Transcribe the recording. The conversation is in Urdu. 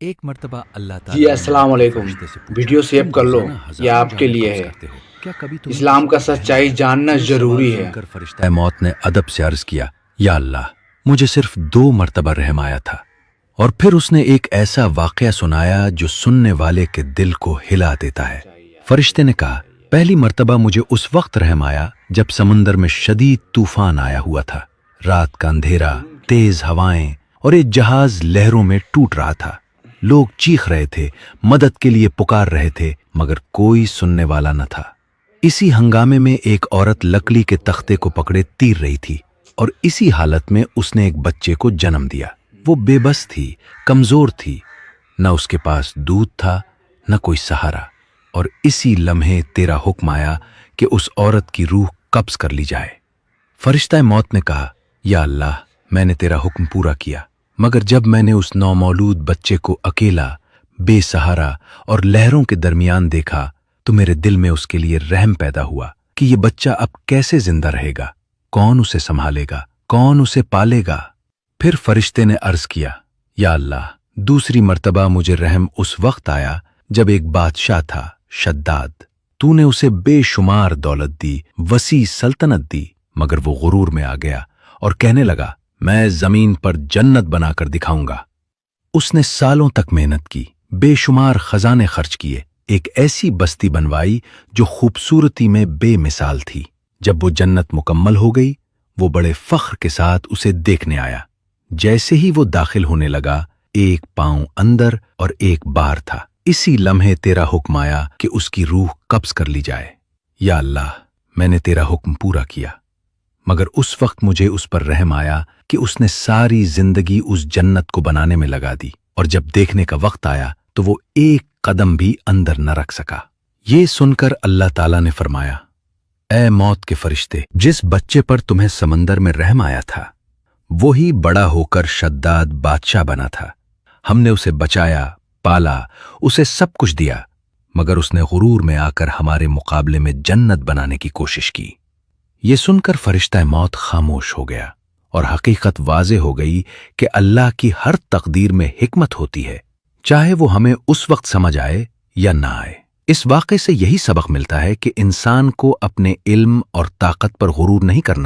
ایک مرتبہ اللہ جی تعالیٰ نے السلام علیکم، فرشتے سے پوچھا، ویڈیو سیو تم کر لو، روزانہ یہ ہزاروں آپ کے جانیں لیے قبض ہے۔ کرتے ہو، کیا کبھی تمہیں اسلام کسی کا کی سچائی اہمیت؟ جاننا یہ ضروری سوال ہے۔ سن کر فرشتہ موت نے ادب سے عرض کیا، یا اللہ، مجھے صرف 2 مرتبہ رحم آیا تھا۔ اور پھر اس نے ایک ایسا واقعہ سنایا جو سننے والے کے دل کو ہلا دیتا ہے۔ فرشتے نے کہا، پہلی مرتبہ مجھے اس وقت رحم آیا جب سمندر میں شدید طوفان آیا ہوا تھا، رات کا اندھیرا، تیز ہوائیں اور ایک جہاز لہروں میں ٹوٹ رہا تھا۔ لوگ چیخ رہے تھے، مدد کے لیے پکار رہے تھے، مگر کوئی سننے والا نہ تھا۔ اسی ہنگامے میں ایک عورت لکڑی کے تختے کو پکڑے تیر رہی تھی، اور اسی حالت میں اس نے ایک بچے کو جنم دیا۔ وہ بے بس تھی، کمزور تھی، نہ اس کے پاس دودھ تھا نہ کوئی سہارا، اور اسی لمحے تیرا حکم آیا کہ اس عورت کی روح قبض کر لی جائے۔ فرشتہ موت نے کہا، یا اللہ، میں نے تیرا حکم پورا کیا، مگر جب میں نے اس نومولود بچے کو اکیلا، بے سہارا اور لہروں کے درمیان دیکھا تو میرے دل میں اس کے لیے رحم پیدا ہوا کہ یہ بچہ اب کیسے زندہ رہے گا، کون اسے سنبھالے گا، کون اسے پالے گا۔ پھر فرشتے نے عرض کیا، یا اللہ، دوسری مرتبہ مجھے رحم اس وقت آیا جب ایک بادشاہ تھا، شداد، تو نے اسے بے شمار دولت دی، وسیع سلطنت دی، مگر وہ غرور میں آ گیا اور کہنے لگا، میں زمین پر جنت بنا کر دکھاؤں گا۔ اس نے سالوں تک محنت کی، بے شمار خزانے خرچ کیے، ایک ایسی بستی بنوائی جو خوبصورتی میں بے مثال تھی۔ جب وہ جنت مکمل ہو گئی، وہ بڑے فخر کے ساتھ اسے دیکھنے آیا۔ جیسے ہی وہ داخل ہونے لگا، ایک پاؤں اندر اور ایک باہر تھا۔ اسی لمحے تیرا حکم آیا کہ اس کی روح قبض کر لی جائے۔ یا اللہ، میں نے تیرا حکم پورا کیا، مگر اس وقت مجھے اس پر رحم آیا کہ اس نے ساری زندگی اس جنت کو بنانے میں لگا دی، اور جب دیکھنے کا وقت آیا تو وہ ایک قدم بھی اندر نہ رکھ سکا۔ یہ سن کر اللہ تعالیٰ نے فرمایا، اے موت کے فرشتے، جس بچے پر تمہیں سمندر میں رحم آیا تھا، وہی بڑا ہو کر شداد بادشاہ بنا تھا۔ ہم نے اسے بچایا، پالا، اسے سب کچھ دیا، مگر اس نے غرور میں آ کر ہمارے مقابلے میں جنت بنانے کی کوشش کی۔ یہ سن کر فرشتہ موت خاموش ہو گیا، اور حقیقت واضح ہو گئی کہ اللہ کی ہر تقدیر میں حکمت ہوتی ہے، چاہے وہ ہمیں اس وقت سمجھ آئے یا نہ آئے۔ اس واقعے سے یہی سبق ملتا ہے کہ انسان کو اپنے علم اور طاقت پر غرور نہیں کرنا